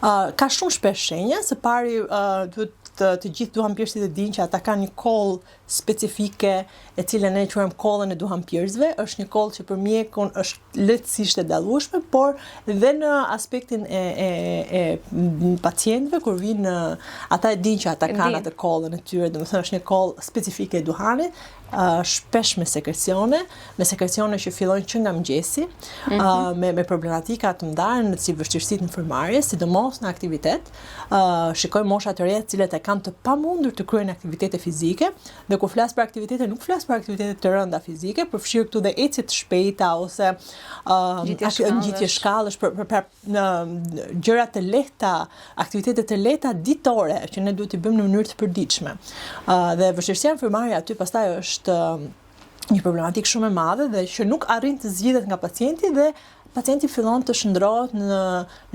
Ka shumë shpesh shenja, së pari duhet të gjithë duhanpjerësit e dinë që ata kanë një kollë specifike e cilën ne quajmë kollën e duhanpjerësve. Është një kollë që për mjekun është lehtësisht e dallueshme, por dhe në aspektin e pacientëve kur vinë ata e dinë që ata kanë atë kollën e tyre, domethënë është një kollë specifike e duhanit, shpesh me sekrecione që fillojnë që nga mëngjesi, me problematika të mëdha si vështirësitë në frymëmarrje, sidomos në aktivitet. Shikoj mosha të reja të cilët e kanë të pamundur të kryejnë aktivitete fizike, dhe kur flas për aktivitete nuk flas për aktivitete të rënda fizike, përfshirë këtu dhe ecje të shpejta ose ngjitje shkallësh për gjëra të lehta, aktivitete të lehta ditore që ne duhet t'i bëjmë në mënyrë të përditshme. Dhe vështirësia në frymëmarrje aty pastaj është një problematikë shumë e madhe dhe që nuk arrin të zgjidhet nga pacienti dhe pacienti fillon të shndrohet në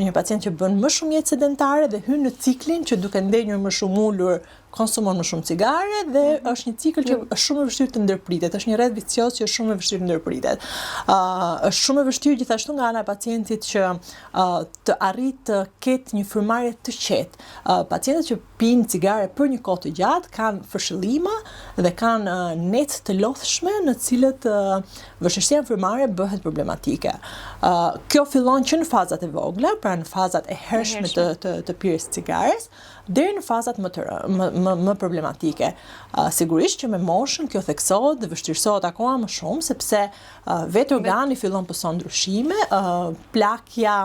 një pacient që bën më shumë jetë sedentare dhe hyn në ciklin që duke ndenjur më shumë ulur konsumon më shumë cigare dhe është një cikël që është shumë e vështirë të ndërpritet, është një rreth vicioz që është shumë e vështirë të ndërpritet. Është shumë e vështirë gjithashtu nga ana e pacientit që të arrit të ketë një frymëmarrje të qetë. Pacientët që pinë cigare për një kohë të gjatë kanë fshëllima dhe kanë net të lodhshme në cilët vështirësia në frymëmarrje bëhet problematike. Kjo fillon që në fazat e vogla, pra në fazat e hershme të pirjes cigares, deri në fazat më problematike. Sigurisht që me moshën kjo theksohet dhe vështirësohet akoma më shumë, sepse vetë organi fillon pëson ndryshime, plakja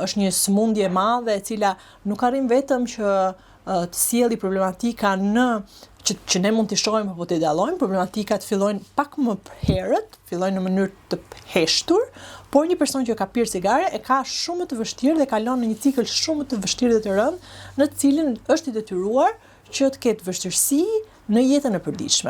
është një sëmundje e madhe e cila nuk arrin vetëm që të sjellë problematika që ne mund t'i shohim apo t'i dallojmë, problematikat fillojnë pak më herët, fillojnë në mënyrë të heshtur, por një person që ka pirë cigare e ka shumë të vështirë dhe kalon në një cikël shumë të vështirë dhe të rëndë, në të cilin është i detyruar që të ketë vështirësi në jetën e përditshme.